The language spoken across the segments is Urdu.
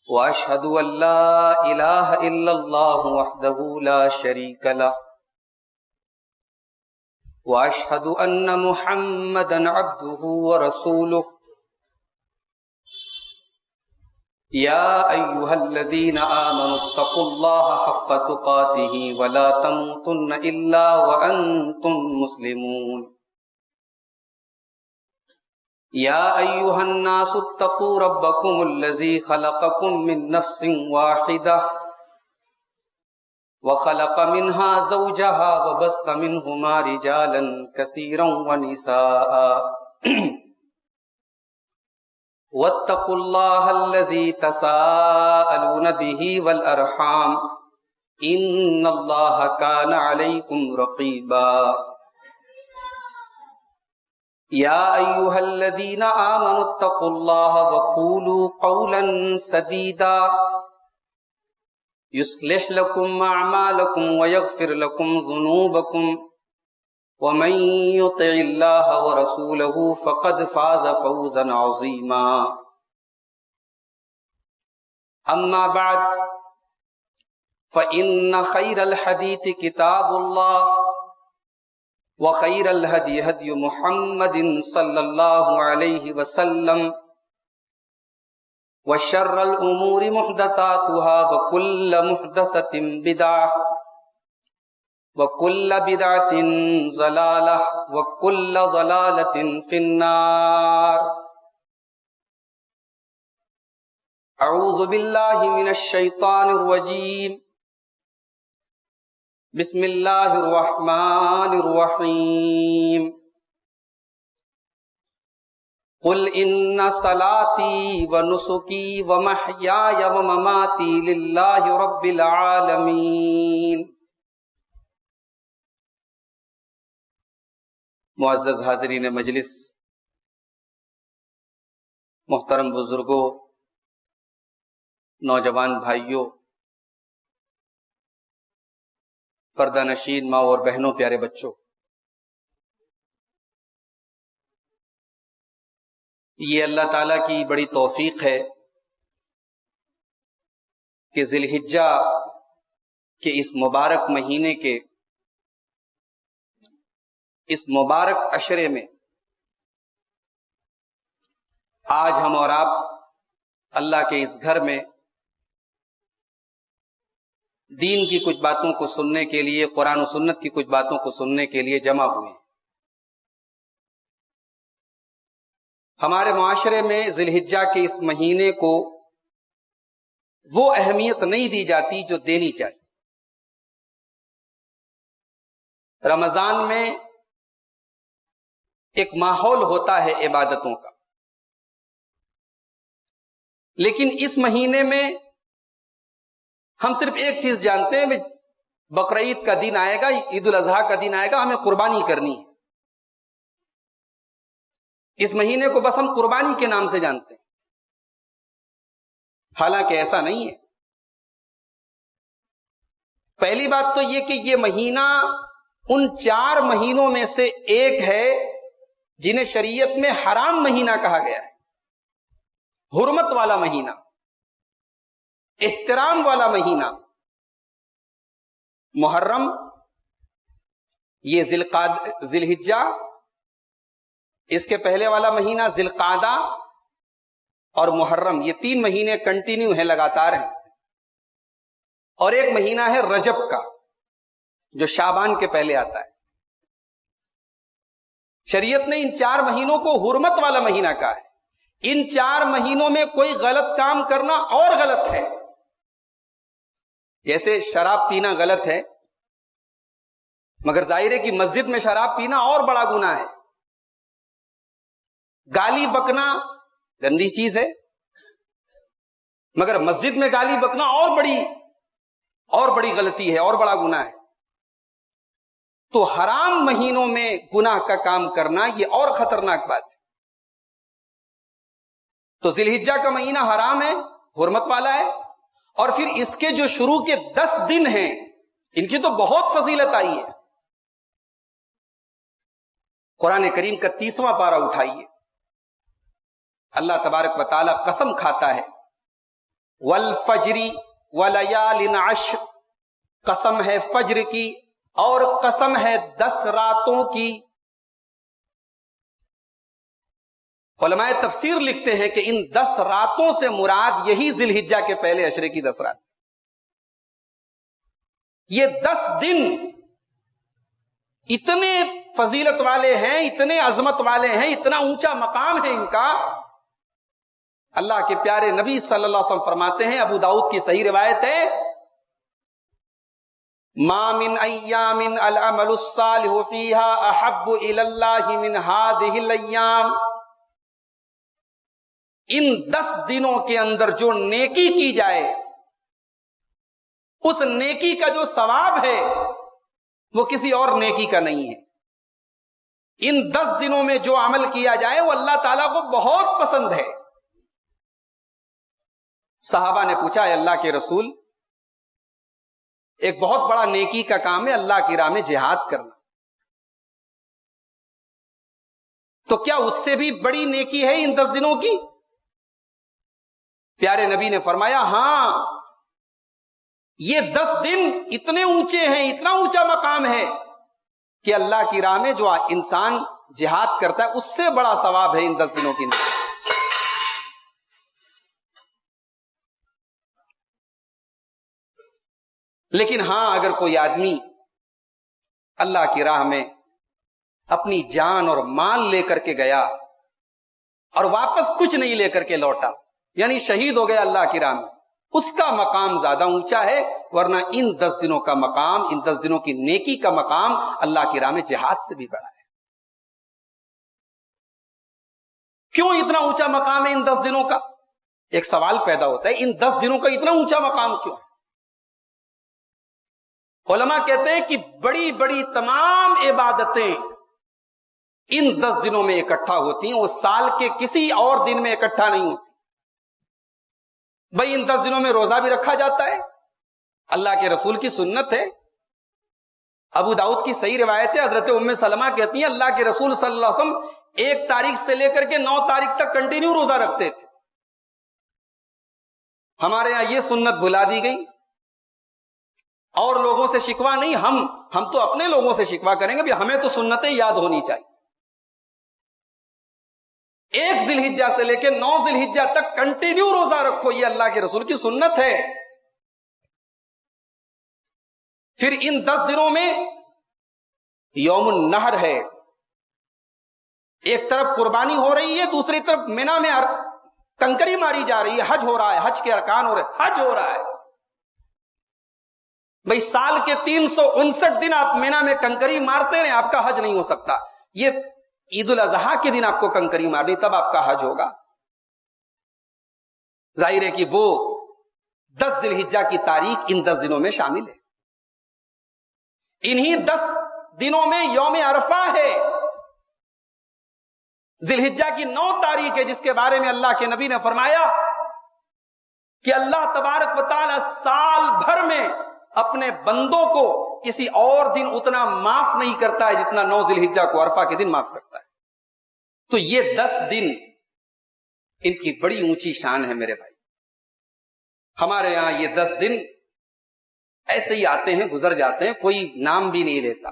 واشهد ان لا اله الا الله وحده لا شريك له واشهد ان محمدا عبده ورسوله يا ايها الذين امنوا اتقوا الله حق تقاته ولا تموتن الا وانتم مسلمون يا أيها الناس اتقوا ربكم الذي خلقكم من نفس واحدة وخلق منها زوجها وبث منهما رجالا كثيرا ونساء واتقوا الله الذي تساءلون به والأرحام إن الله كان عليكم رقيبا يا أيها الذين آمنوا اتقوا الله وقولوا قولا سديدا يصلح لكم أعمالكم ويغفر لكم ذنوبكم ومن يطع الله ورسوله فقد فاز فوزا عظيما أما بعد فإن خير الحديث كتاب الله وخير الهدي هدي محمد صلى الله عليه وسلم وشر الأمور محدثاتها وكل محدثة بدعة وكل بدعة ضلالة وكل ضلالة في النار أعوذ بالله من الشيطان الرجيم بسم اللہ الرحمن الرحیم قل ان صلاتي ونسكي ومحياي ومماتي لله رب العالمین۔ معزز حاضرین مجلس، محترم بزرگوں، نوجوان بھائیوں، پردہ نشین ماں اور بہنوں، پیارے بچوں، یہ اللہ تعالیٰ کی بڑی توفیق ہے کہ ذی الحجہ کے اس مبارک مہینے کے اس مبارک عشرے میں آج ہم اور آپ اللہ کے اس گھر میں دین کی کچھ باتوں کو سننے کے لیے، قرآن و سنت کی کچھ باتوں کو سننے کے لیے جمع ہوئے ہیں۔ ہمارے معاشرے میں ذی الحجہ کے اس مہینے کو وہ اہمیت نہیں دی جاتی جو دینی چاہیے۔ رمضان میں ایک ماحول ہوتا ہے عبادتوں کا، لیکن اس مہینے میں ہم صرف ایک چیز جانتے ہیں، بقرعید کا دن آئے گا، عید الاضحیٰ کا دن آئے گا، ہمیں قربانی کرنی ہے۔ اس مہینے کو بس ہم قربانی کے نام سے جانتے ہیں، حالانکہ ایسا نہیں ہے۔ پہلی بات تو یہ کہ یہ مہینہ ان 4 مہینوں میں سے ایک ہے جنہیں شریعت میں حرام مہینہ کہا گیا ہے، حرمت والا مہینہ، احترام والا مہینہ۔ محرم، یہ ذی الحجہ، اس کے پہلے والا مہینہ ذی القعدہ اور محرم، یہ 3 مہینے کنٹینیو ہیں، لگاتار ہیں۔ اور ایک مہینہ ہے رجب کا، جو شعبان کے پہلے آتا ہے۔ شریعت نے ان 4 مہینوں کو حرمت والا مہینہ کہا ہے۔ ان 4 مہینوں میں کوئی غلط کام کرنا اور غلط ہے۔ جیسے شراب پینا غلط ہے، مگر ظاہر ہے کہ مسجد میں شراب پینا اور بڑا گناہ ہے۔ گالی بکنا گندی چیز ہے، مگر مسجد میں گالی بکنا اور بڑی غلطی ہے، اور بڑا گناہ ہے۔ تو حرام مہینوں میں گناہ کا کام کرنا یہ اور خطرناک بات ہے۔ تو ذی الحجہ کا مہینہ حرام ہے، حرمت والا ہے، اور پھر اس کے جو شروع کے 10 دن ہیں ان کی تو بہت فضیلت آئی ہے۔ قرآن کریم کا 30واں پارہ اٹھائیے، اللہ تبارک و تعالی قسم کھاتا ہے والفجر ولیال عشر، قسم ہے فجر کی اور قسم ہے 10 راتوں کی۔ علماء تفسیر لکھتے ہیں کہ ان 10 راتوں سے مراد یہی ذی الحجہ کے پہلے عشرے کی 10 رات۔ یہ 10 دن اتنے فضیلت والے ہیں، اتنے عظمت والے ہیں، اتنا اونچا مقام ہے ان کا۔ اللہ کے پیارے نبی صلی اللہ علیہ وسلم فرماتے ہیں، ابو داؤد کی صحیح روایت ہے، ما من ایام العمل الصالح فیہا احب الی اللہ من ہذہ الایام، ان 10 دنوں کے اندر جو نیکی کی جائے اس نیکی کا جو ثواب ہے وہ کسی اور نیکی کا نہیں ہے۔ ان 10 دنوں میں جو عمل کیا جائے وہ اللہ تعالیٰ کو بہت پسند ہے۔ صحابہ نے پوچھا، اے اللہ کے رسول، ایک بہت بڑا نیکی کا کام ہے اللہ کی راہ میں جہاد کرنا، تو کیا اس سے بھی بڑی نیکی ہے ان 10 دنوں کی؟ پیارے نبی نے فرمایا، ہاں، یہ 10 دن اتنے اونچے ہیں، اتنا اونچا مقام ہے کہ اللہ کی راہ میں جو انسان جہاد کرتا ہے اس سے بڑا ثواب ہے ان 10 دنوں کی نیکی۔ لیکن ہاں، اگر کوئی آدمی اللہ کی راہ میں اپنی جان اور مال لے کر کے گیا اور واپس کچھ نہیں لے کر کے لوٹا، یعنی شہید ہو گیا اللہ کی راہ میں، اس کا مقام زیادہ اونچا ہے، ورنہ ان 10 دنوں کا مقام، ان 10 دنوں کی نیکی کا مقام اللہ کی راہ میں جہاد سے بھی بڑا ہے۔ کیوں اتنا اونچا مقام ہے ان 10 دنوں کا؟ ایک سوال پیدا ہوتا ہے، ان 10 دنوں کا اتنا اونچا مقام کیوں ہے؟ علماء کہتے ہیں کہ بڑی بڑی تمام عبادتیں ان 10 دنوں میں اکٹھا ہوتی ہیں، وہ سال کے کسی اور دن میں اکٹھا نہیں ہوتی۔ بھئی ان 10 دنوں میں روزہ بھی رکھا جاتا ہے، اللہ کے رسول کی سنت ہے۔ ابو داؤد کی صحیح روایت ہے، حضرت ام سلمہ کہتی ہیں اللہ کے رسول صلی اللہ علیہ وسلم 1 تاریخ سے لے کر کے 9 تاریخ تک کنٹینیو روزہ رکھتے تھے۔ ہمارے یہاں یہ سنت بھلا دی گئی، اور لوگوں سے شکوہ نہیں، ہم تو اپنے لوگوں سے شکوہ کریں گے، ہمیں تو سنتیں یاد ہونی چاہیے۔ 1 ذی الحجہ سے لے کے 9 ذی الحجہ تک کنٹینیو روزہ رکھو، یہ اللہ کے رسول کی سنت ہے۔ پھر ان 10 دنوں میں یوم النحر ہے، ایک طرف قربانی ہو رہی ہے، دوسری طرف مینا میں کنکری ماری جا رہی ہے، حج ہو رہا ہے، حج کے ارکان ہو رہے ہیں، حج ہو رہا ہے۔ بھئی سال کے 359 دن آپ مینا میں کنکری مارتے رہیں، آپ کا حج نہیں ہو سکتا۔ یہ عید الاضحیٰ کے دن آپ کو کنکری مارنی، تب آپ کا حج ہوگا۔ ظاہر ہے کہ وہ 10 ذی الحجہ کی تاریخ ان 10 دنوں میں شامل ہے۔ انہی 10 دنوں میں یوم عرفہ ہے، ذی الحجہ کی 9 تاریخ ہے، جس کے بارے میں اللہ کے نبی نے فرمایا کہ اللہ تبارک و تعالی سال بھر میں اپنے بندوں کو کسی اور دن اتنا معاف نہیں کرتا ہے جتنا 9 ذی الحجہ کو عرفہ کے دن معاف کرتا ہے۔ تو یہ 10 دن ان کی بڑی اونچی شان ہے میرے بھائی۔ ہمارے یہاں یہ 10 دن ایسے ہی آتے ہیں، گزر جاتے ہیں، کوئی نام بھی نہیں لیتا۔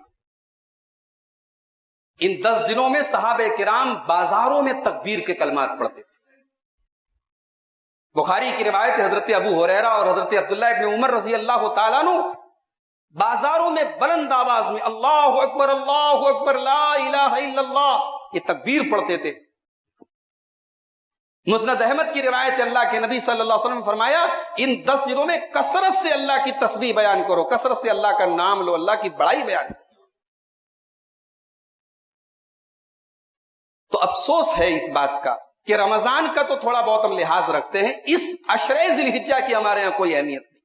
ان 10 دنوں میں صحابہ کرام بازاروں میں تکبیر کے کلمات پڑھتے تھے۔ بخاری کی روایت حضرت ابو ہریرہ اور حضرت عبداللہ ابن عمر رضی اللہ تعالیٰ عنہ بازاروں میں بلند آواز میں اللہ اکبر لا الہ الا اللہ یہ تکبیر پڑھتے تھے۔ مسند احمد کی روایت اللہ کے نبی صلی اللہ علیہ وسلم فرمایا، ان 10 دنوں میں کثرت سے اللہ کی تسبیح بیان کرو، کثرت سے اللہ کا نام لو، اللہ کی بڑائی بیان کرو۔ تو افسوس ہے اس بات کا کہ رمضان کا تو تھوڑا بہت ہم لحاظ رکھتے ہیں، اس عشرے ذی الحجہ کی ہمارے یہاں کوئی اہمیت نہیں۔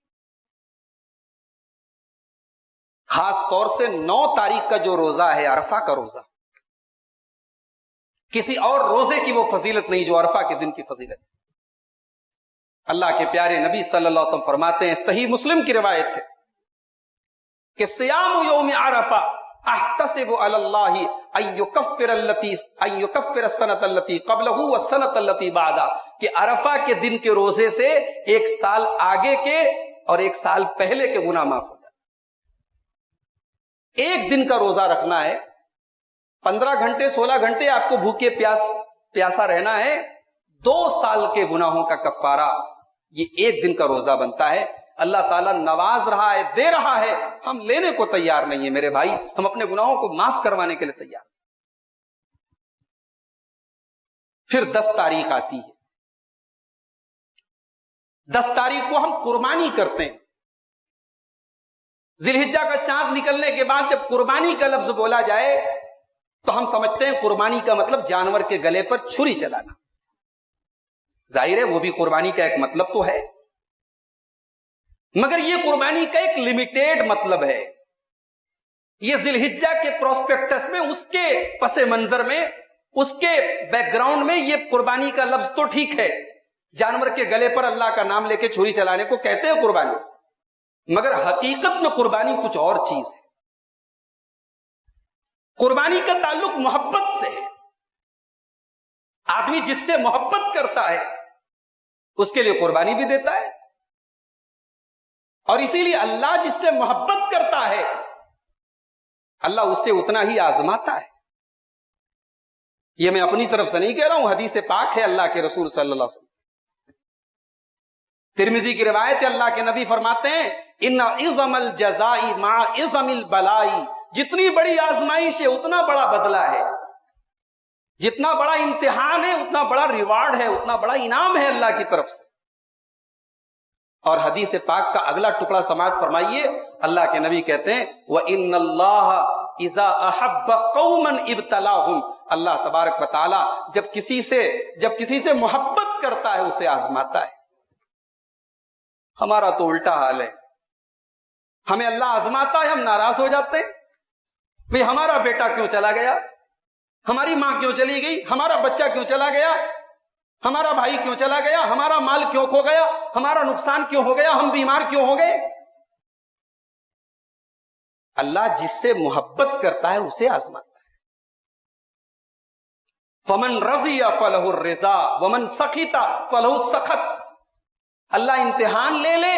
خاص طور سے 9 تاریخ کا جو روزہ ہے، عرفہ کا روزہ، کسی اور روزے کی وہ فضیلت نہیں جو عرفہ کے دن کی فضیلت ہے۔ اللہ کے پیارے نبی صلی اللہ علیہ وسلم فرماتے ہیں، صحیح مسلم کی روایت ہے کہ صیام یوم عرفہ احتسب علی اللہ ان یکفر السنۃ التی قبلہ والسنۃ التی بعدہ، کہ عرفہ کے دن کے روزے سے ایک سال آگے کے اور ایک سال پہلے کے گناہ معاف ہو جاتے۔ ایک دن کا روزہ رکھنا ہے، 15 گھنٹے 16 گھنٹے آپ کو بھوکے پیاسا رہنا ہے، 2 سال کے گناہوں کا کفارہ یہ ایک دن کا روزہ بنتا ہے۔ اللہ تعالیٰ نواز رہا ہے، دے رہا ہے، ہم لینے کو تیار نہیں ہے میرے بھائی، ہم اپنے گناہوں کو معاف کروانے کے لیے تیار۔ پھر 10 تاریخ آتی ہے، 10 تاریخ کو ہم قربانی کرتے ہیں۔ ذی الحجہ کا چاند نکلنے کے بعد جب قربانی کا لفظ بولا جائے تو ہم سمجھتے ہیں قربانی کا مطلب جانور کے گلے پر چھری چلانا۔ ظاہر ہے وہ بھی قربانی کا ایک مطلب تو ہے، مگر یہ قربانی کا ایک لمیٹیڈ مطلب ہے۔ یہ ذی الحجہ کے پروسپیکٹس میں، اس کے پس منظر میں، اس کے بیک گراؤنڈ میں یہ قربانی کا لفظ تو ٹھیک ہے، جانور کے گلے پر اللہ کا نام لے کے چھری چلانے کو کہتے ہیں قربانی، مگر حقیقت میں قربانی کچھ اور چیز ہے۔ قربانی کا تعلق محبت سے ہے۔ آدمی جس سے محبت کرتا ہے اس کے لیے قربانی بھی دیتا ہے، اور اسی لیے اللہ جس سے محبت کرتا ہے اللہ اس سے اتنا ہی آزماتا ہے۔ یہ میں اپنی طرف سے نہیں کہہ رہا ہوں، حدیث پاک ہے اللہ کے رسول صلی اللہ علیہ وسلم، ترمذی کی روایت ہے، اللہ کے نبی فرماتے ہیں ان عظم الجزاء مع عظم البلاء، جتنی بڑی آزمائش ہے اتنا بڑا بدلہ ہے، جتنا بڑا امتحان ہے اتنا بڑا ریوارڈ ہے، اتنا بڑا انعام ہے اللہ کی طرف سے۔ اور حدیث پاک کا اگلا ٹکڑا سماعت فرمائیے، اللہ کے نبی کہتے ہیں وَإِنَّ اللَّهَ إِذَا أَحَبَّ قَوْمًا ابْتَلَاهُمْ، اللہ تبارک و تعالی جب کسی سے محبت کرتا ہے اسے آزماتا ہے۔ ہمارا تو الٹا حال ہے، ہمیں اللہ آزماتا ہے، ہم ناراض ہو جاتے ہیں، بھئی ہمارا بیٹا کیوں چلا گیا، ہماری ماں کیوں چلی گئی، ہمارا بچہ کیوں چلا گیا، ہمارا بھائی کیوں چلا گیا، ہمارا مال کیوں کھو گیا، ہمارا نقصان کیوں ہو گیا، ہم بیمار کیوں ہو گئے۔ اللہ جس سے محبت کرتا ہے اسے آزماتا ہے۔ فمن رضی فلہ الرضا ومن سخط فلہ السخط، اللہ امتحان لے لے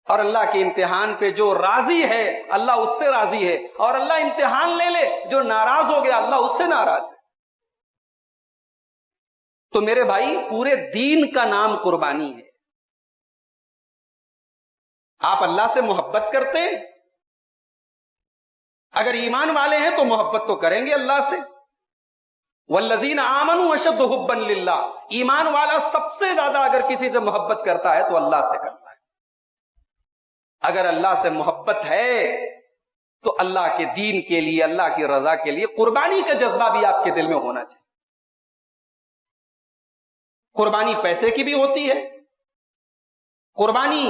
اور اللہ کے امتحان پہ جو راضی ہے اللہ اس سے راضی ہے، اور اللہ امتحان لے لے جو ناراض ہو گیا اللہ اس سے ناراض ہے۔ تو میرے بھائی پورے دین کا نام قربانی ہے۔ آپ اللہ سے محبت کرتے ہیں، اگر ایمان والے ہیں تو محبت تو کریں گے اللہ سے۔ والذین آمنوا اشد حبا للہ، ایمان والا سب سے زیادہ اگر کسی سے محبت کرتا ہے تو اللہ سے کرتا ہے۔ اگر اللہ سے محبت ہے تو اللہ کے دین کے لیے، اللہ کی رضا کے لیے قربانی کا جذبہ بھی آپ کے دل میں ہونا چاہیے۔ قربانی پیسے کی بھی ہوتی ہے، قربانی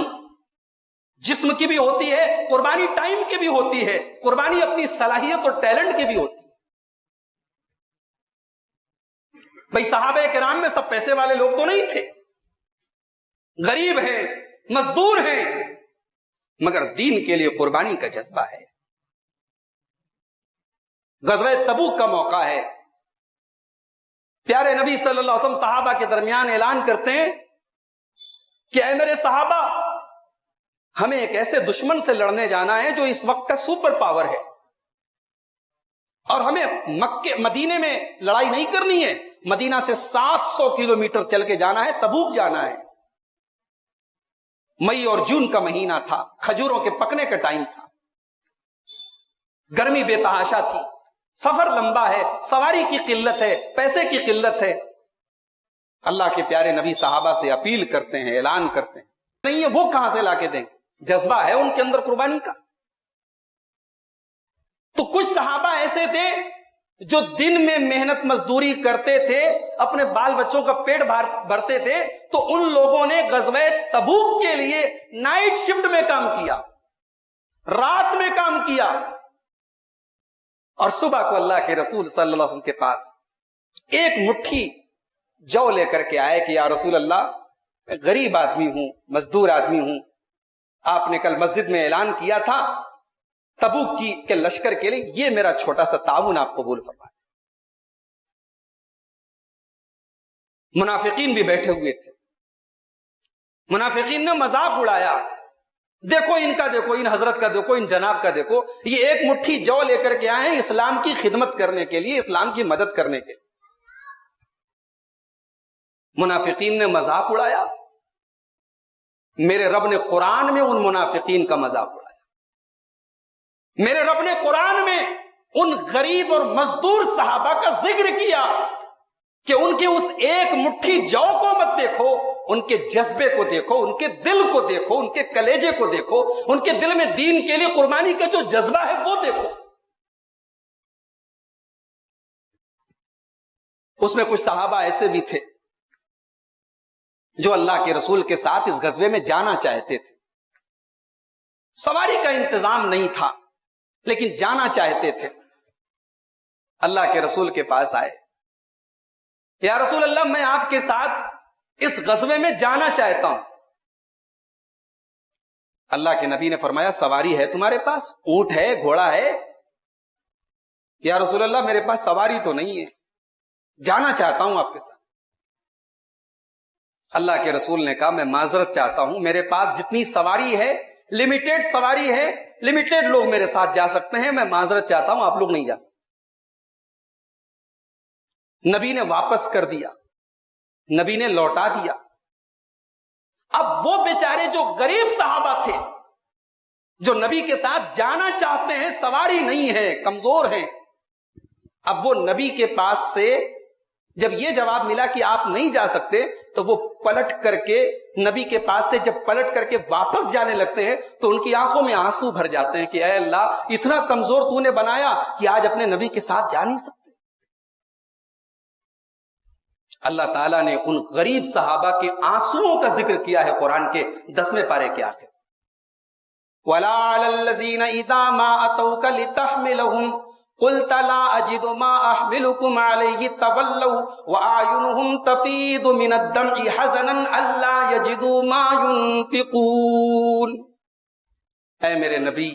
جسم کی بھی ہوتی ہے، قربانی ٹائم کی بھی ہوتی ہے، قربانی اپنی صلاحیت اور ٹیلنٹ کی بھی ہوتی ہے۔ بھئی صحابہ کرام میں سب پیسے والے لوگ تو نہیں تھے، غریب ہیں، مزدور ہیں، مگر دین کے لیے قربانی کا جذبہ ہے۔ غزوہ تبوک کا موقع ہے، پیارے نبی صلی اللہ علیہ وسلم صحابہ کے درمیان اعلان کرتے ہیں کہ اے میرے صحابہ، ہمیں ایک ایسے دشمن سے لڑنے جانا ہے جو اس وقت کا سپر پاور ہے، اور ہمیں مدینے میں لڑائی نہیں کرنی ہے، مدینہ سے 700 کلومیٹر چل کے جانا ہے، تبوک جانا ہے۔ مئی اور جون کا مہینہ تھا، کھجوروں کے پکنے کا ٹائم تھا، گرمی بے تحاشا تھی، سفر لمبا ہے، سواری کی قلت ہے، پیسے کی قلت ہے۔ اللہ کے پیارے نبی صحابہ سے اپیل کرتے ہیں، اعلان کرتے ہیں، نہیں ہے وہ کہاں سے لا کے دیں گے، جذبہ ہے ان کے اندر قربانی کا۔ تو کچھ صحابہ ایسے تھے جو دن میں محنت مزدوری کرتے تھے، اپنے بال بچوں کا پیٹ بھرتے تھے، تو ان لوگوں نے غزوہ تبوک کے لیے نائٹ شفٹ میں کام کیا، رات میں کام کیا، اور صبح کو اللہ کے رسول صلی اللہ علیہ وسلم کے پاس ایک مٹھی جو لے کر کے آئے کہ یا رسول اللہ، میں غریب آدمی ہوں، مزدور آدمی ہوں، آپ نے کل مسجد میں اعلان کیا تھا تبوک کے لشکر کے لیے یہ میرا چھوٹا سا تعاون آپ قبول فرمائیں. منافقین بھی بیٹھے ہوئے تھے. منافقین نے مذاق اڑایا, دیکھو ان کا, دیکھو ان حضرت کا, دیکھو ان جناب کا, دیکھو یہ ایک مٹھی جو لے کر کے آئے ہیں اسلام کی خدمت کرنے کے لیے, اسلام کی مدد کرنے کے لیے. منافقین نے مذاق اڑایا. میرے رب نے قرآن میں ان منافقین کا مذاق اڑایا. میرے رب نے قرآن میں ان غریب اور مزدور صحابہ کا ذکر کیا کہ ان کے اس ایک مٹھی جو کو مت دیکھو, ان کے جذبے کو دیکھو, ان کے دل کو دیکھو, ان کے کلیجے کو دیکھو, ان کے دل میں دین کے لیے قربانی کا جو جذبہ ہے وہ دیکھو. اس میں کچھ صحابہ ایسے بھی تھے جو اللہ کے رسول کے ساتھ اس غزوے میں جانا چاہتے تھے. سواری کا انتظام نہیں تھا لیکن جانا چاہتے تھے. اللہ کے رسول کے پاس آئے, یا رسول اللہ میں آپ کے ساتھ اس غزوے میں جانا چاہتا ہوں. اللہ کے نبی نے فرمایا سواری ہے تمہارے پاس, اونٹ ہے, گھوڑا ہے؟ یا رسول اللہ میرے پاس سواری تو نہیں ہے, جانا چاہتا ہوں آپ کے ساتھ. اللہ کے رسول نے کہا میں معذرت چاہتا ہوں, میرے پاس جتنی سواری ہے لمیٹڈ سواری ہے, لمیٹڈ لوگ میرے ساتھ جا سکتے ہیں, میں معذرت چاہتا ہوں آپ لوگ نہیں جا سکتے. نبی نے واپس کر دیا, نبی نے لوٹا دیا. اب وہ بیچارے جو غریب صحابہ تھے جو نبی کے ساتھ جانا چاہتے ہیں, سواری نہیں ہے, کمزور ہیں, اب وہ نبی کے پاس سے جب یہ جواب ملا کہ آپ نہیں جا سکتے تو وہ پلٹ کر کے نبی کے پاس سے جب پلٹ کر کے واپس جانے لگتے ہیں تو ان کی آنکھوں میں آنسو بھر جاتے ہیں کہ اے اللہ اتنا کمزور تو نے بنایا کہ آج اپنے نبی کے ساتھ جا نہیں سکتے. اللہ تعالیٰ نے ان غریب صحابہ کے آنسوؤں کا ذکر کیا ہے قرآن کے 10ویں پارے کے آخر. وَلَا عَلَى الَّذِينَ إِذَا مَا أَتَوْكَ لِتَحْمِلَهُمْ قُلْتَ لَا أَجِدُ مَا أَحْمِلُكُمْ عَلَيْهِ تَوَلَّوْا وَأَعْيُنُهُمْ تَفِيضُ مِنَ الدَّمْعِ حَزَنًا أَلَّا يَجِدُوا مَا يُنْفِقُونَ. اے میرے نبی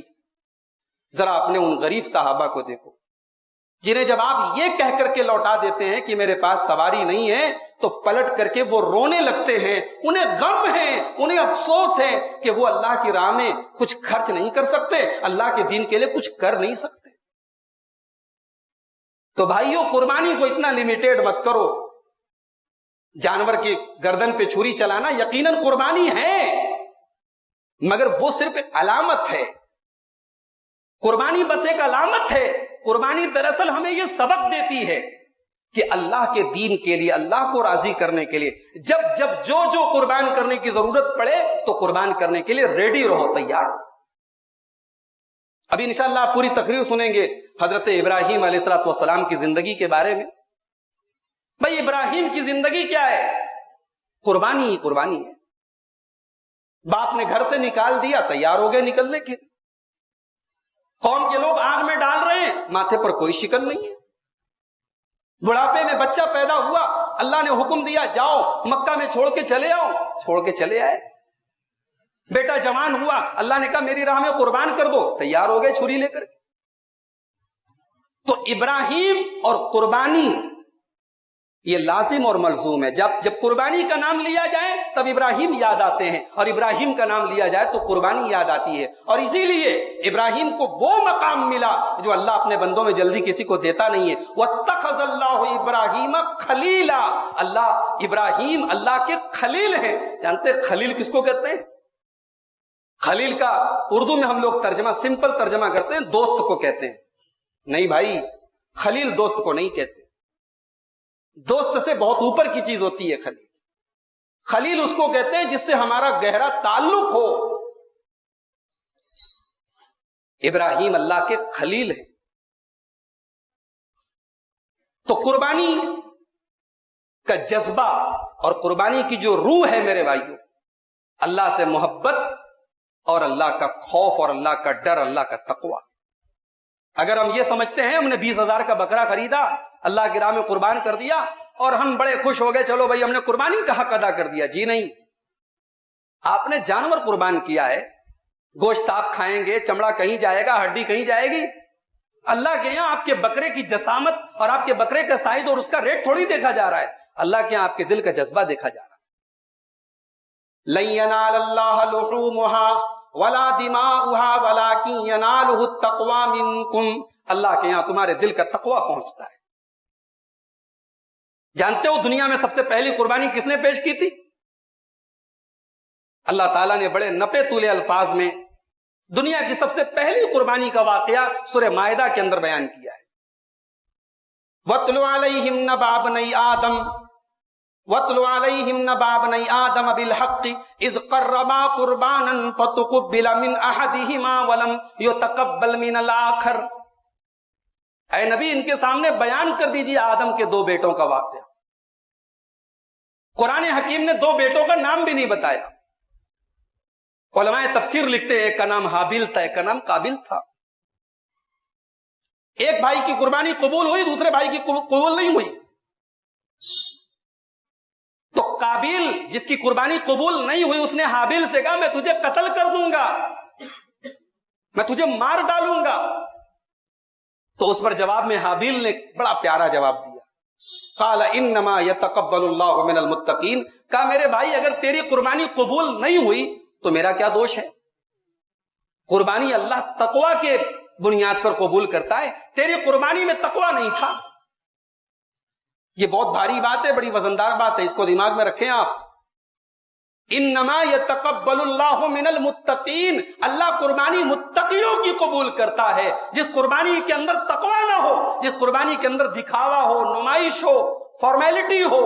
ذرا اپنے ان غریب صحابہ کو دیکھو جنہیں جب آپ یہ کہہ کر کے لوٹا دیتے ہیں کہ میرے پاس سواری نہیں ہے تو پلٹ کر کے وہ رونے لگتے ہیں. انہیں غم ہے, انہیں افسوس ہے کہ وہ اللہ کی راہ میں کچھ خرچ نہیں کر سکتے, اللہ کے دین کے لیے کچھ کر نہیں سکتے. تو بھائیوں قربانی کو اتنا لمیٹیڈ مت کرو. جانور کی گردن پہ چھری چلانا یقیناً قربانی ہے مگر وہ صرف ایک علامت ہے. قربانی بس ایک علامت ہے. قربانی دراصل ہمیں یہ سبق دیتی ہے کہ اللہ کے دین کے لیے, اللہ کو راضی کرنے کے لیے جب جو قربان کرنے کی ضرورت پڑے تو قربان کرنے کے لیے ریڈی رہو, تیار. ابھی انشاءاللہ آپ پوری تقریر سنیں گے حضرت ابراہیم علیہ السلام کی زندگی کے بارے میں. بھائی ابراہیم کی زندگی کیا ہے؟ قربانی ہی قربانی ہے. باپ نے گھر سے نکال دیا, تیار ہو گئے نکلنے کے. قوم کے لوگ آگ میں ڈال رہے ہیں, ماتھے پر کوئی شکن نہیں ہے. بڑھاپے میں بچہ پیدا ہوا, اللہ نے حکم دیا جاؤ مکہ میں چھوڑ کے چلے آؤ, چھوڑ کے چلے آئے. بیٹا جوان ہوا, اللہ نے کہا میری راہ میں قربان کر دو, تیار ہو گئے چھری لے کر. تو ابراہیم اور قربانی یہ لازم اور ملزوم ہے. جب قربانی کا نام لیا جائے تب ابراہیم یاد آتے ہیں, اور ابراہیم کا نام لیا جائے تو قربانی یاد آتی ہے. اور اسی لیے ابراہیم کو وہ مقام ملا جو اللہ اپنے بندوں میں جلدی کسی کو دیتا نہیں ہے. وَاتَّخَذَ اللَّهُ إِبْرَاهِيمَ خَلِيلًا. اللہ ابراہیم اللہ کے خلیل ہیں. جانتے ہیں خلیل کس کو کہتے ہیں؟ خلیل کا اردو میں ہم لوگ ترجمہ, سمپل ترجمہ کرتے ہیں, دوست کو کہتے ہیں. نہیں بھائی, خلیل دوست کو نہیں کہتے. دوست سے بہت اوپر کی چیز ہوتی ہے خلیل. خلیل اس کو کہتے ہیں جس سے ہمارا گہرا تعلق ہو. ابراہیم اللہ کے خلیل ہیں. تو قربانی کا جذبہ اور قربانی کی جو روح ہے میرے بھائیوں, اللہ سے محبت اور اللہ کا خوف اور اللہ کا ڈر, اللہ کا تقوی. اگر ہم یہ سمجھتے ہیں ہم نے 20,000 کا بکرا خریدا, اللہ کی راہ میں قربان کر دیا اور ہم بڑے خوش ہو گئے, چلو بھائی ہم نے قربانی کا حق ادا کر دیا, جی نہیں. آپ نے جانور قربان کیا ہے, گوشت آپ کھائیں گے، چمڑا کہیں جائے گا، ہڈی کہیں جائے گی. اللہ کے یہاں آپ کے بکرے کی جسامت اور آپ کے بکرے کا سائز اور اس کا ریٹ تھوڑی دیکھا جا رہا ہے، اللہ کے یہاں آپ کے دل کا جذبہ دیکھا جا رہا ہے. لن ينال الله لحومها ولا دماؤها ولكن يناله التقوى منكم. اللہ کے یہاں تمہارے دل کا تقوی پہنچتا ہے. جانتے ہو دنیا میں سب سے پہلی قربانی کس نے پیش کی تھی؟ اللہ تعالیٰ نے بڑے نپے تولے الفاظ میں دنیا کی سب سے پہلی قربانی کا واقعہ سورہ مائدہ کے اندر بیان کیا ہے. وَاتْلُ عَلَيْهِمْ نَبَأَ ابْنَيْ آدَمَ وَاتْلُ عَلَيْهِمْ نَبَأَ ابْنَيْ آدَمَ بِالْحَقِّ إِذْ قَرَّبَا قُرْبَانًا فَتُقُبِّلَ مِنْ أَحَدِهِمَا وَلَمْ يُتَقَبَّلْ مِنَ الْآخَرِ. اے نبی ان کے سامنے بیان کر دیجیے آدم کے دو بیٹوں کا واقعہ. قرآن حکیم نے دو بیٹوں کا نام بھی نہیں بتایا. علماء تفسیر لکھتے ہیں ایک کا نام حابیل تھا، ایک کا نام قابل تھا. ایک بھائی کی قربانی قبول ہوئی، دوسرے بھائی کی قبول نہیں ہوئی. تو قابل جس کی قربانی قبول نہیں ہوئی اس نے حابیل سے کہا میں تجھے قتل کر دوں گا، میں تجھے مار ڈالوں گا. تو اس پر جواب میں حابیل نے بڑا پیارا جواب دیا. قال انما يتقبل الله من المتقين. کہا میرے بھائی اگر تیری قربانی قبول نہیں ہوئی تو میرا کیا دوش ہے؟ قربانی اللہ تقوی کے بنیاد پر قبول کرتا ہے، تیری قربانی میں تقوی نہیں تھا. یہ بہت بھاری بات ہے، بڑی وزندار بات ہے، اس کو دماغ میں رکھیں آپ. انما يتقبل الله من المتقين. اللہ قربانی متقیوں کی قبول کرتا ہے. جس قربانی کے اندر تقوی نہ ہو، جس قربانی کے اندر دکھاوا ہو، نمائش ہو، فارمیلٹی ہو،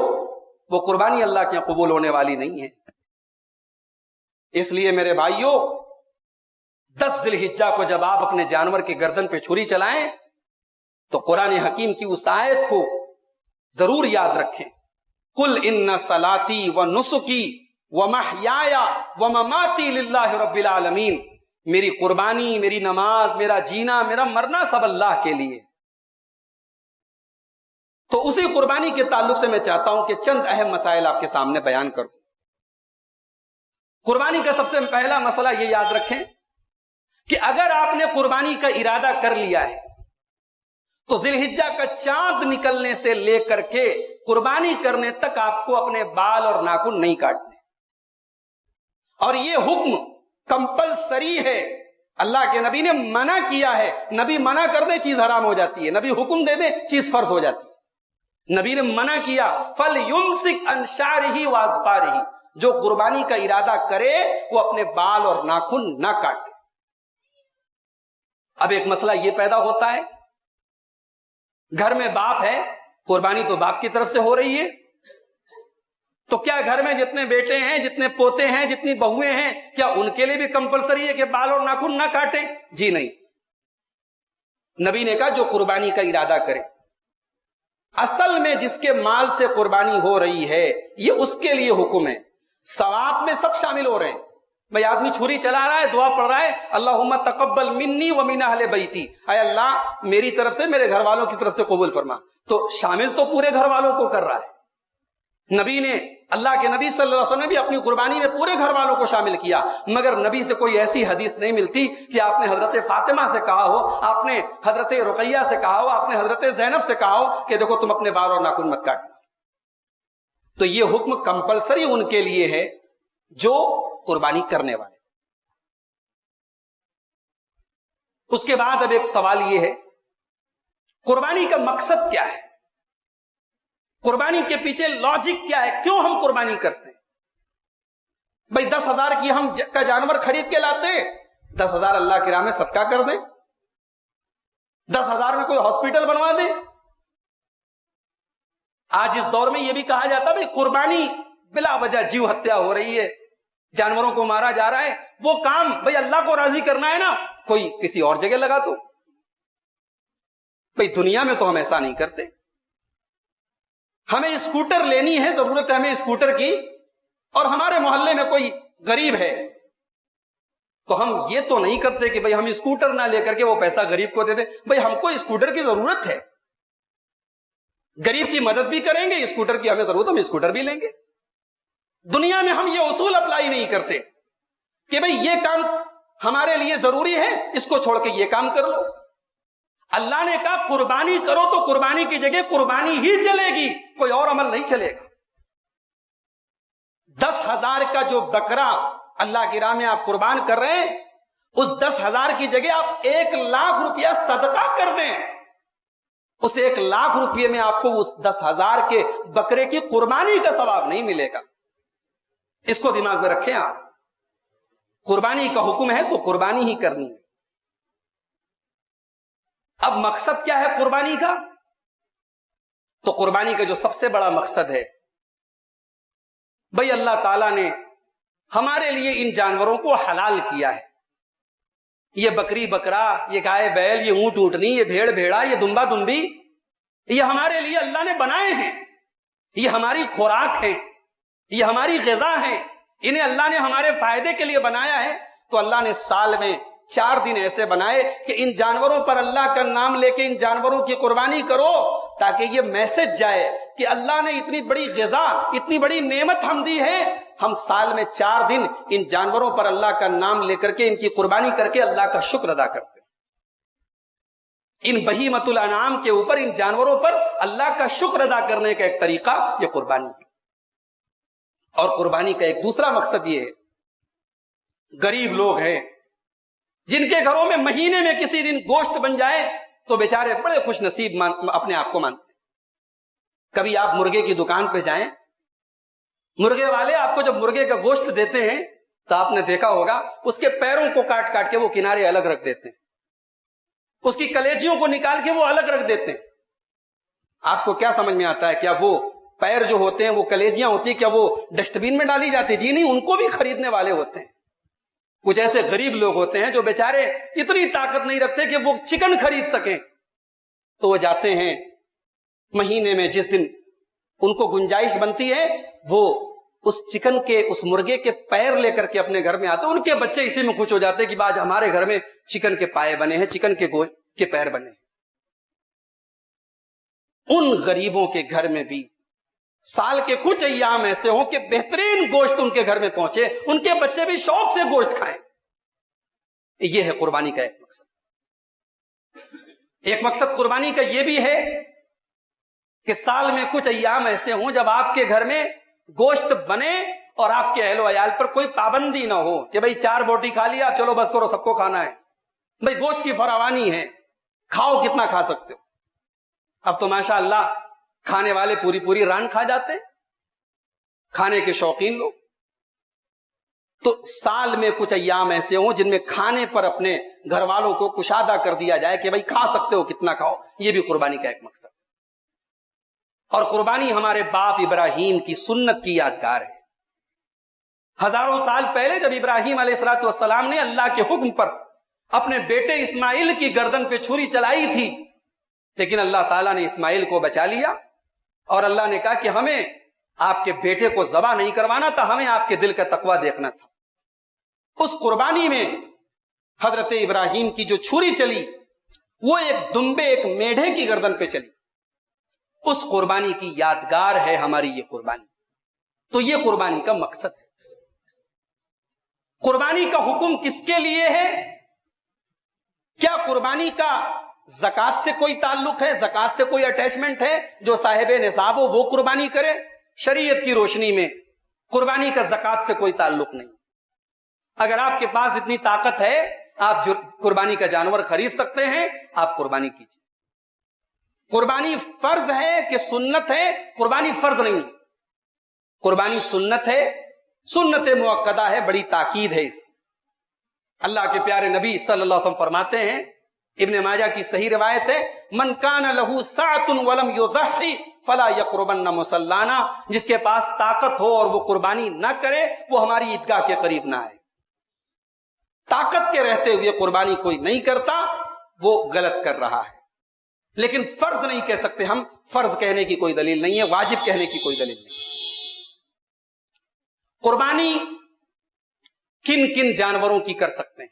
وہ قربانی اللہ کے قبول ہونے والی نہیں ہے. اس لیے میرے بھائیوں 10 ذی الحجہ کو جب آپ اپنے جانور کے گردن پہ چھری چلائیں تو قرآن حکیم کی اس آیت کو ضرور یاد رکھیں. قل ان صلاتی و نسکی و محیایا و مماتی للہ رب العالمین. میری قربانی، میری نماز، میرا جینا، میرا مرنا سب اللہ کے لیے. تو اسی قربانی کے تعلق سے میں چاہتا ہوں کہ چند اہم مسائل آپ کے سامنے بیان کر دوں. قربانی کا سب سے پہلا مسئلہ یہ یاد رکھیں کہ اگر آپ نے قربانی کا ارادہ کر لیا ہے تو ذی الحجہ کا چاند نکلنے سے لے کر کے قربانی کرنے تک آپ کو اپنے بال اور ناخن نہیں کاٹنے. اور یہ حکم کمپلسری ہے، اللہ کے نبی نے منع کیا ہے. نبی منع کر دے چیز حرام ہو جاتی ہے، نبی حکم دے دے چیز فرض ہو جاتی ہے. نبی نے منع کیا فَلْيُمْسِكْ عَنْ شَعْرِهِ وَأَظْفَارِهِ. جو قربانی کا ارادہ کرے وہ اپنے بال اور ناخن نہ کاٹے. اب ایک مسئلہ یہ پیدا ہوتا ہے، گھر میں باپ ہے، قربانی تو باپ کی طرف سے ہو رہی ہے، تو کیا گھر میں جتنے بیٹے ہیں، جتنے پوتے ہیں، جتنی بہویں ہیں، کیا ان کے لیے بھی کمپلسری ہے کہ بال اور ناخن نہ کاٹیں؟ جی نہیں. نبی نے کہا جو قربانی کا ارادہ کرے. اصل میں جس کے مال سے قربانی ہو رہی ہے یہ اس کے لیے حکم ہے. ثواب میں سب شامل ہو رہے ہیں. بھئی آدمی چھری چلا رہا ہے، دعا پڑھ رہا ہے اللہم تقبل منی ومن اہل بیتی، اے اللہ میری طرف سے میرے گھر والوں کی طرف سے قبول فرما. تو شامل تو پورے گھر والوں کو کر رہا ہے. نبی نے، اللہ کے نبی صلی اللہ علیہ وسلم نے بھی اپنی قربانی میں پورے گھر والوں کو شامل کیا. مگر نبی سے کوئی ایسی حدیث نہیں ملتی کہ آپ نے حضرت فاطمہ سے کہا ہو، آپ نے حضرت رقیہ سے کہا ہو، آپ نے حضرت زینب سے کہا ہو کہ دیکھو تم اپنے بال اور ناخن مت کاٹنا. تو یہ حکم کمپلسری ان کے لیے ہے جو قربانی کرنے والے. اس کے بعد اب ایک سوال یہ ہے، قربانی کا مقصد کیا ہے؟ قربانی کے پیچھے لاجک کیا ہے؟ کیوں ہم قربانی کرتے ہیں؟ بھائی 10,000 کی ہم کا جانور خرید کے لاتے ہیں، 10,000 اللہ کی راہ میں صدقہ کر دیں، 10,000 میں کوئی ہاسپٹل بنوا دیں. آج اس دور میں یہ بھی کہا جاتا ہے بھائی قربانی بلا وجہ جیو ہتیا ہو رہی ہے، جانوروں کو مارا جا رہا ہے، وہ کام بھائی اللہ کو راضی کرنا ہے نا، کوئی کسی اور جگہ لگا تو. بھائی دنیا میں تو ہم ایسا نہیں کرتے. ہمیں اسکوٹر لینی ہے، ضرورت ہے ہمیں اسکوٹر کی، اور ہمارے محلے میں کوئی غریب ہے تو ہم یہ تو نہیں کرتے کہ بھئی ہم اسکوٹر نہ لے کر کے وہ پیسہ غریب کو دے دیں. بھئی ہم کو اسکوٹر کی ضرورت ہے، غریب کی مدد بھی کریں گے، اسکوٹر کی ہمیں ضرورت، ہم اسکوٹر بھی لیں گے. دنیا میں ہم یہ اصول اپلائی نہیں کرتے کہ بھئی یہ کام ہمارے لیے ضروری ہے، اس کو چھوڑ کے یہ کام کر لو۔ اللہ نے کہا قربانی کرو تو قربانی کی جگہ قربانی ہی چلے گی، کوئی اور عمل نہیں چلے گا۔ 10,000 کا جو بکرا اللہ کی راہ میں آپ قربان کر رہے ہیں، اس 10,000 کی جگہ آپ 1,00,000 روپیہ صدقہ کر دیں، اس 1,00,000 روپیے میں آپ کو اس 10,000 کے بکرے کی قربانی کا ثواب نہیں ملے گا۔ اس کو دماغ میں رکھیں آپ، قربانی کا حکم ہے تو قربانی ہی کرنی ہے۔ اب مقصد کیا ہے قربانی کا؟ تو قربانی کا جو سب سے بڑا مقصد ہے، بھئی اللہ تعالیٰ نے ہمارے لیے ان جانوروں کو حلال کیا ہے۔ یہ بکری بکرا، یہ گائے بیل، یہ اونٹ اونٹنی، یہ بھیڑ بھیڑا، یہ دمبا دمبی، یہ ہمارے لیے اللہ نے بنائے ہیں، یہ ہماری خوراک ہیں، یہ ہماری غذا ہیں، انہیں اللہ نے ہمارے فائدے کے لیے بنایا ہے۔ تو اللہ نے سال میں 4 دن ایسے بنائے کہ ان جانوروں پر اللہ کا نام لے کے ان جانوروں کی قربانی کرو، تاکہ یہ میسج جائے کہ اللہ نے اتنی بڑی غذا، اتنی بڑی نعمت ہم دی ہے، ہم سال میں 4 دن ان جانوروں پر اللہ کا نام لے کر کے ان کی قربانی کر کے اللہ کا شکر ادا کرتے ہیں۔ ان بہیمۃ الانعام کے اوپر، ان جانوروں پر اللہ کا شکر ادا کرنے کا ایک طریقہ یہ قربانی ہے۔ اور قربانی کا ایک دوسرا مقصد یہ ہے، غریب لوگ ہیں جن کے گھروں میں مہینے میں کسی دن گوشت بن جائے تو بیچارے بڑے خوش نصیب اپنے آپ کو مانتے ہیں۔ کبھی آپ مرغے کی دکان پہ جائیں، مرغے والے آپ کو جب مرغے کا گوشت دیتے ہیں تو آپ نے دیکھا ہوگا اس کے پیروں کو کاٹ کاٹ کے وہ کنارے الگ رکھ دیتے ہیں، اس کی کلیجیوں کو نکال کے وہ الگ رکھ دیتے ہیں۔ آپ کو کیا سمجھ میں آتا ہے؟ کیا وہ پیر جو ہوتے ہیں، وہ کلیجیاں ہوتی ہیں، کیا وہ ڈسٹ بین میں ڈالی جاتی؟ جی نہیں، ان کو بھی خریدنے والے ہوتے ہیں۔ کچھ ایسے غریب لوگ ہوتے ہیں جو بیچارے اتنی طاقت نہیں رکھتے کہ وہ چکن خرید سکیں، تو وہ جاتے ہیں مہینے میں جس دن ان کو گنجائش بنتی ہے، وہ اس چکن کے، اس مرغے کے پیر لے کر کے اپنے گھر میں آتے ہیں۔ ان کے بچے اسی میں خوش ہو جاتے ہیں کہ آج ہمارے گھر میں چکن کے پائے بنے ہیں، چکن کے گوشت کے پیر بنے ہیں۔ ان غریبوں کے گھر میں بھی سال کے کچھ ایام ایسے ہوں کہ بہترین گوشت ان کے گھر میں پہنچے، ان کے بچے بھی شوق سے گوشت کھائیں۔ یہ ہے قربانی کا ایک مقصد۔ ایک مقصد قربانی کا یہ بھی ہے کہ سال میں کچھ ایام ایسے ہوں جب آپ کے گھر میں گوشت بنے اور آپ کے اہل و عیال پر کوئی پابندی نہ ہو کہ بھئی 4 بوٹی کھا لیا، چلو بس کرو، سب کو کھانا ہے، بھئی گوشت کی فراوانی ہے، کھاؤ کتنا کھا سکتے ہو۔ اب تو ماشاء اللہ کھانے والے پوری پوری ران کھا جاتے ہیں، کھانے کے شوقین لوگ۔ تو سال میں کچھ ایام ایسے ہوں جن میں کھانے پر اپنے گھر والوں کو کشادہ کر دیا جائے کہ بھئی کھا سکتے ہو کتنا کھاؤ۔ یہ بھی قربانی کا ایک مقصد ہے۔ اور قربانی ہمارے باپ ابراہیم کی سنت کی یادگار ہے۔ ہزاروں سال پہلے جب ابراہیم علیہ الصلوۃ والسلام نے اللہ کے حکم پر اپنے بیٹے اسماعیل کی گردن پہ چھری چلائی تھی، لیکن اللہ تعالیٰ نے اسماعیل کو بچا لیا، اور اللہ نے کہا کہ ہمیں آپ کے بیٹے کو ذبح نہیں کروانا تھا، ہمیں آپ کے دل کا تقویٰ دیکھنا تھا۔ اس قربانی میں حضرت ابراہیم کی جو چھری چلی وہ ایک دمبے، ایک میڑھے کی گردن پہ چلی۔ اس قربانی کی یادگار ہے ہماری یہ قربانی۔ تو یہ قربانی کا مقصد ہے۔ قربانی کا حکم کس کے لیے ہے؟ کیا قربانی کا زکات سے کوئی تعلق ہے؟ زکات سے کوئی اٹیچمنٹ ہے؟ جو صاحب نصاب ہو وہ قربانی کرے؟ شریعت کی روشنی میں قربانی کا زکات سے کوئی تعلق نہیں۔ اگر آپ کے پاس اتنی طاقت ہے، آپ جو قربانی کا جانور خرید سکتے ہیں، آپ قربانی کیجیے۔ قربانی فرض ہے کہ سنت ہے؟ قربانی فرض نہیں ہے، قربانی سنت ہے، سنت مؤکدہ ہے، بڑی تاکید ہے اس کی۔ اللہ کے پیارے نبی صلی اللہ علیہ وسلم فرماتے ہیں، ابن ماجہ کی صحیح روایت ہے، من کان لہ سعۃ ولم یضحی فلا یقربن مصلانا، جس کے پاس طاقت ہو اور وہ قربانی نہ کرے وہ ہماری عیدگاہ کے قریب نہ آئے۔ طاقت کے رہتے ہوئے قربانی کوئی نہیں کرتا، وہ غلط کر رہا ہے۔ لیکن فرض نہیں کہہ سکتے ہم، فرض کہنے کی کوئی دلیل نہیں ہے، واجب کہنے کی کوئی دلیل نہیں۔ قربانی کن کن جانوروں کی کر سکتے ہیں؟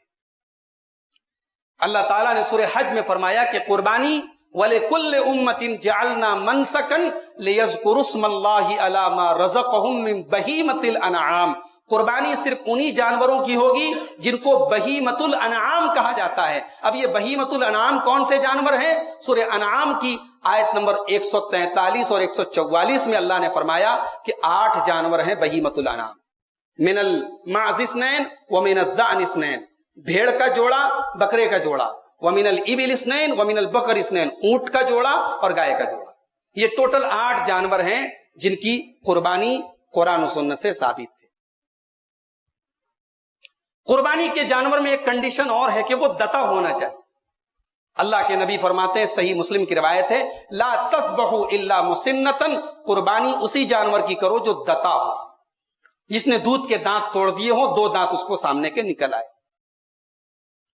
اللہ تعالیٰ نے سورہ حج میں فرمایا کہ قربانی وَلِكُلِّ أُمَّةٍ جَعَلْنَا مَنْسَكًا لِيَذْكُرُوا اسْمَ اللَّهِ عَلَى مَا رَزَقَهُم مِّن بَهِيمَةِ الْأَنْعَامِ۔ قربانی صرف انہی جانوروں کی ہوگی جن کو بہیمۃ الانعام کہا جاتا ہے. اب یہ بہیمۃ الانعام کون سے جانور ہیں؟ سورہ انعام کی آیت نمبر 143 اور 144 میں اللہ نے فرمایا کہ 8 جانور ہیں بہیمۃ الانعام. من المعز اثنین ومن الذعن اثنین، بھیڑ کا جوڑا بکرے کا جوڑا، ومن الابل اثنین ومن البقر اثنین، اونٹ کا جوڑا اور گائے کا جوڑا. یہ ٹوٹل 8 جانور ہیں جن کی قربانی قرآن و سنت سے ثابت تھے. قربانی کے جانور میں ایک کنڈیشن اور ہے کہ وہ دتا ہونا چاہیے. اللہ کے نبی فرماتے ہیں، صحیح مسلم کی روایت ہے، لا تذبحوا الا مسنتن، قربانی اسی جانور کی کرو جو دتا ہو، جس نے دودھ کے دانت توڑ دیے ہوں، 2 دانت اس کو سامنے کے نکل آئے.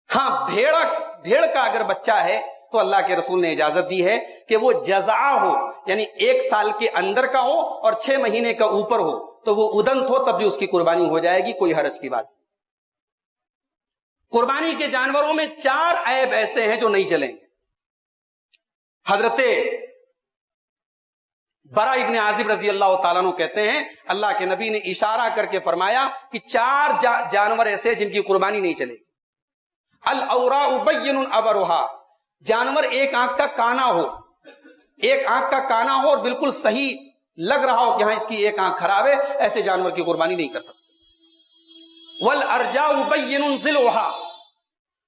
ہاں بھیڑ کا اگر بچہ ہے تو اللہ کے رسول نے اجازت دی ہے کہ وہ جزع ہو، یعنی 1 سال کے اندر کا ہو اور 6 مہینے کا اوپر ہو تو وہ ادنت ہو، تب بھی اس کی قربانی ہو جائے گی، کوئی حرج کی بات. قربانی کے جانوروں میں 4 عیب ایسے ہیں جو نہیں چلیں گے. حضرت برا ابن عازب رضی اللہ تعالیٰ عنہ کہتے ہیں اللہ کے نبی نے اشارہ کر کے فرمایا کہ 4 جانور ایسے جن کی قربانی نہیں چلے گی. الاوراء بین ابرھا، جانور ایک آنکھ کا کانا ہو، ایک آنکھ کا کانا ہو اور بالکل صحیح لگ رہا ہو کہ ہاں اس کی ایک آنکھ خراب ہے، ایسے جانور کی قربانی نہیں کر سکتے. والارجاء بین ضلعھا،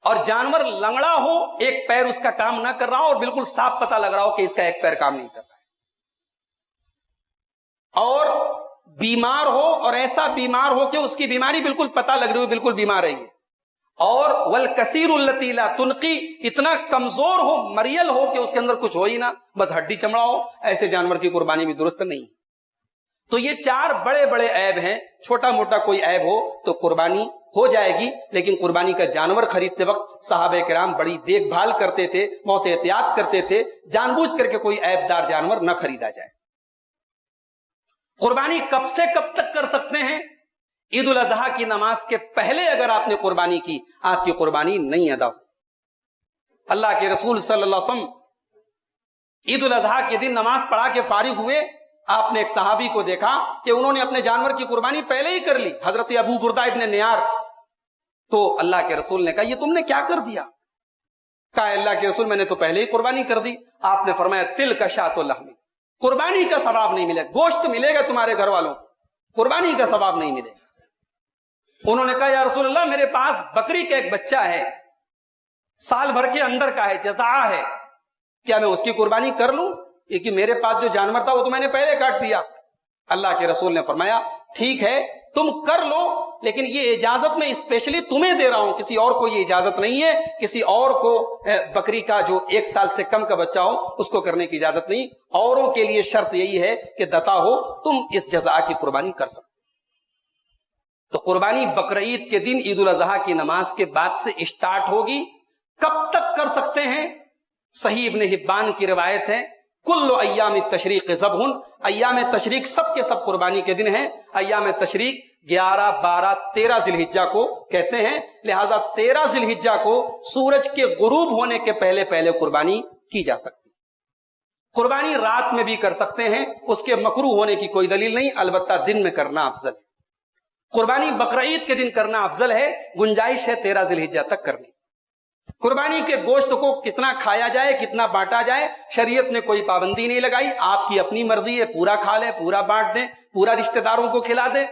اور جانور لنگڑا ہو، ایک پیر اس کا کام نہ کر رہا ہو اور بالکل صاف پتہ لگ رہا ہو کہ اس کا ایک پیر کام نہیں کر رہا ہے، اور بیمار ہو، اور ایسا بیمار ہو کہ اس کی بیماری بالکل پتہ لگ رہی ہو، بالکل بیمار ہے یہ، اور والکثیر التی لا تنقی، اتنا کمزور ہو، مریل ہو کہ اس کے اندر کچھ ہو ہی نہ، بس ہڈی چمڑا ہو، ایسے جانور کی قربانی بھی درست نہیں. تو یہ 4 بڑے بڑے عیب ہیں. چھوٹا موٹا کوئی عیب ہو تو قربانی ہو جائے گی، لیکن قربانی کا جانور خریدتے وقت صحابہ کرام بڑی دیکھ بھال کرتے تھے، بہت احتیاط کرتے تھے، جان بوجھ کر کے کوئی عیب دار جانور نہ خریدا جائے. قربانی کب سے کب تک کر سکتے ہیں؟ عید الاضحیٰ کی نماز کے پہلے اگر آپ نے قربانی کی، آپ کی قربانی نہیں ادا ہو. اللہ کے رسول صلی اللہ علیہ وسلم عید الاضحیٰ کے دن نماز پڑھا کے فارغ ہوئے، آپ نے ایک صحابی کو دیکھا کہ انہوں نے اپنے جانور کی قربانی پہلے ہی کر لی، حضرت ابو بردہ ابن نیار. تو اللہ کے رسول نے کہا یہ تم نے کیا کر دیا؟ کہا اللہ کے رسول میں نے تو پہلے ہی قربانی کر دی. آپ نے فرمایا تلک شاۃ اللحم، قربانی کا ثواب نہیں ملے گا، گوشت ملے گا تمہارے گھر والوں، قربانی کا ثواب نہیں ملے گا. انہوں نے کہا یا رسول اللہ میرے پاس بکری کا ایک بچہ ہے، سال بھر کے اندر کا ہے، جزع ہے، کیا میں اس کی قربانی کر لوں؟ یہ کہ میرے پاس جو جانور تھا وہ تو میں نے پہلے کاٹ دیا. اللہ کے رسول نے فرمایا ٹھیک ہے تم کر لو، لیکن یہ اجازت میں اسپیشلی تمہیں دے رہا ہوں، کسی اور کو یہ اجازت نہیں ہے. کسی اور کو بکری کا جو 1 سال سے کم کا بچہ ہو اس کو کرنے کی اجازت نہیں. اوروں کے لیے شرط یہی ہے کہ دتا ہو، تم اس جزا کی قربانی کر سکتے. تو قربانی بقرعید کے دن عید الاضحیٰ کی نماز کے بعد سے اسٹارٹ ہوگی. کب تک کر سکتے ہیں؟ صحیح ابن حبان کی روایت ہے کل ایام التشریق ذبح، ایام تشریق سب کے سب قربانی کے دن ہیں. ایام تشریق 11 12 13 ذی الحجہ کو کہتے ہیں، لہذا 13 ذی الحجہ کو سورج کے غروب ہونے کے پہلے پہلے قربانی کی جا سکتی. قربانی رات میں بھی کر سکتے ہیں، اس کے مکروہ ہونے کی کوئی دلیل نہیں، البتہ دن میں کرنا افضل ہے. قربانی بقرعید کے دن کرنا افضل ہے، گنجائش ہے 13 ذی الحجہ تک کرنی. قربانی کے گوشت کو کتنا کھایا جائے، کتنا بانٹا جائے، شریعت نے کوئی پابندی نہیں لگائی، آپ کی اپنی مرضی ہے، پورا کھا لیں، پورا بانٹ دیں، پورا رشتہ داروں کو کھلا دیں.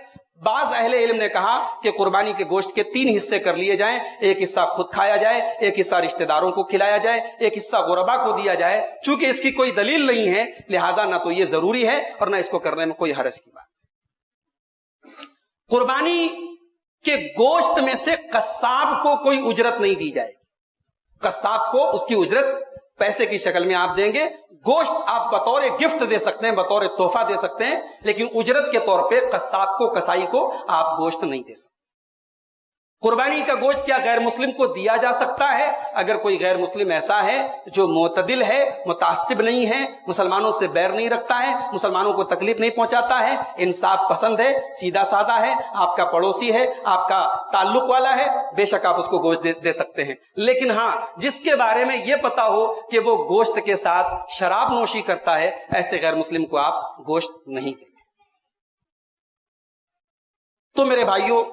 بعض اہل علم نے کہا کہ قربانی کے گوشت کے 3 حصے کر لیے جائیں، ایک حصہ خود کھایا جائے، ایک حصہ رشتہ داروں کو کھلایا جائے، ایک حصہ غربا کو دیا جائے. چونکہ اس کی کوئی دلیل نہیں ہے لہذا نہ تو یہ ضروری ہے اور نہ اس کو کرنے میں کوئی حرج کی بات. قربانی کے گوشت میں سے قصاب کو کوئی اجرت نہیں دی جائے گی. قصاب کو اس کی اجرت پیسے کی شکل میں آپ دیں گے. گوشت آپ بطور گفٹ دے سکتے ہیں، بطور تحفہ دے سکتے ہیں، لیکن اجرت کے طور پہ قصاب کو، کسائی کو آپ گوشت نہیں دے سکتے. قربانی کا گوشت کیا غیر مسلم کو دیا جا سکتا ہے؟ اگر کوئی غیر مسلم ایسا ہے جو معتدل ہے، متعصب نہیں ہے، مسلمانوں سے بیر نہیں رکھتا ہے، مسلمانوں کو تکلیف نہیں پہنچاتا ہے، انصاف پسند ہے، سیدھا سادہ ہے، آپ کا پڑوسی ہے، آپ کا تعلق والا ہے، بے شک آپ اس کو گوشت دے سکتے ہیں. لیکن ہاں جس کے بارے میں یہ پتا ہو کہ وہ گوشت کے ساتھ شراب نوشی کرتا ہے، ایسے غیر مسلم کو آپ گوشت نہیں دیں. تو میرے بھائیوں،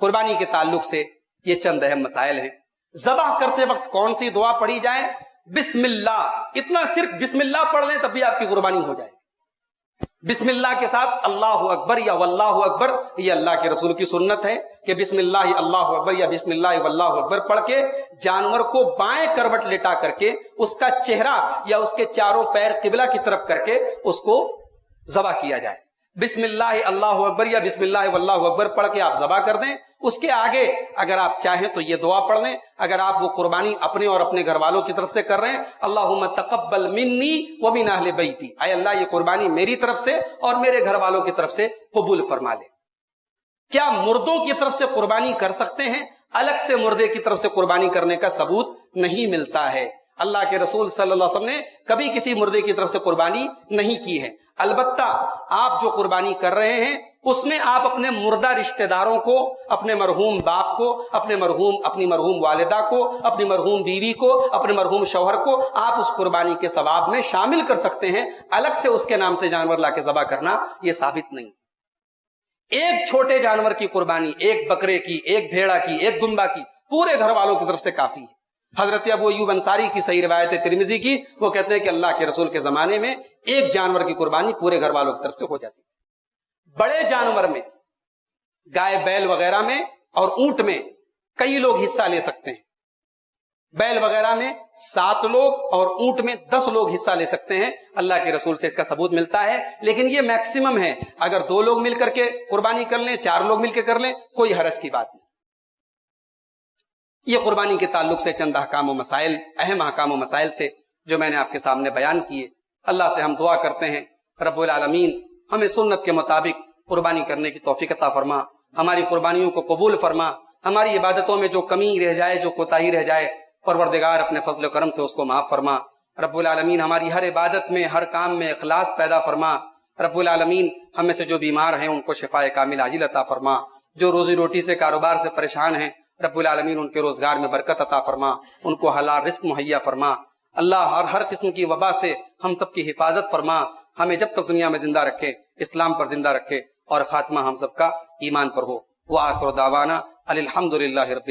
قربانی کے تعلق سے یہ چند اہم مسائل ہیں. ذبح کرتے وقت کون سی دعا پڑھی جائے؟ بسم اللہ. اتنا صرف بسم اللہ پڑھ لیں تب بھی آپ کی قربانی ہو جائے. بسم اللہ کے ساتھ اللہ اکبر یا واللہ اکبر، یہ اللہ کے رسول کی سنت ہے کہ بسم اللہ اللہ اکبر یا بسم اللہ واللہ اکبر پڑھ کے جانور کو بائیں کروٹ لٹا کر کے اس کا چہرہ یا اس کے چاروں پیر قبلہ کی طرف کر کے اس کو ذبح کیا جائے. بسم اللہ اللہ اکبر یا بسم اللہ واللہ اکبر پڑھ کے آپ ذبح کر دیں. اس کے آگے اگر آپ چاہیں تو یہ دعا پڑھ لیں. اگر آپ وہ قربانی اپنے اور اپنے گھر والوں کی طرف سے کر رہے ہیں، اللہم تقبل منی ومن اہل بیتی، اے اللہ یہ قربانی میری طرف سے اور میرے گھر والوں کی طرف سے قبول فرما لے. کیا مردوں کی طرف سے قربانی کر سکتے ہیں؟ الگ سے مردے کی طرف سے قربانی کرنے کا ثبوت نہیں ملتا ہے. اللہ کے رسول صلی اللہ علیہ وسلم نے کبھی کسی مردے کی طرف سے قربانی نہیں کی ہے. البتہ آپ جو قربانی کر رہے ہیں اس میں آپ اپنے مردہ رشتہ داروں کو، اپنے مرحوم باپ کو، اپنی مرحوم والدہ کو، اپنی مرحوم بیوی کو، اپنے مرحوم شوہر کو آپ اس قربانی کے ثواب میں شامل کر سکتے ہیں. الگ سے اس کے نام سے جانور لا کے ذبح کرنا یہ ثابت نہیں. ایک چھوٹے جانور کی قربانی، ایک بکرے کی، ایک بھیڑا کی، ایک دمبا کی، پورے گھر والوں کی طرف سے کافی ہے. حضرت ابو ایوب انصاری کی صحیح روایت ترمذی کی، وہ کہتے ہیں کہ اللہ کے رسول کے زمانے میں ایک جانور کی قربانی پورے گھر والوں کی طرف سے ہو جاتی. بڑے جانور میں، گائے بیل وغیرہ میں اور اونٹ میں کئی لوگ حصہ لے سکتے ہیں. بیل وغیرہ میں 7 لوگ اور اونٹ میں 10 لوگ حصہ لے سکتے ہیں. اللہ کے رسول سے اس کا ثبوت ملتا ہے، لیکن یہ میکسیمم ہے. اگر 2 لوگ مل کر کے قربانی کر لیں، 4 لوگ مل کے کر لیں، کوئی حرج کی بات نہیں. یہ قربانی کے تعلق سے چند احکام و مسائل، اہم احکام و مسائل تھے جو میں نے آپ کے سامنے بیان کیے. اللہ سے ہم دعا کرتے ہیں رب العالمین ہمیں سنت کے مطابق قربانی کرنے کی توفیق عطا فرما، ہماری قربانیوں کو قبول فرما. ہماری عبادتوں میں جو کمی رہ جائے، جو کوتاہی رہ جائے، پروردگار اپنے فضل و کرم سے اس کو معاف فرما. رب العالمین ہماری ہر عبادت میں، ہر کام میں اخلاص پیدا فرما. رب العالمین ہم میں سے جو بیمار ہیں ان کو شفاء کامل عاجل عطا فرما. جو روزی روٹی سے، کاروبار سے پریشان ہیں، رب العالمین ان کے روزگار میں برکت عطا فرما، ان کو حلال رزق مہیا فرما. اللہ ہر قسم کی وبا سے ہم سب کی حفاظت فرما. ہمیں جب تک دنیا میں زندہ رکھے، اسلام پر زندہ رکھے، اور خاتمہ ہم سب کا ایمان پر ہو. وآخر دعوانا الحمدللہ رب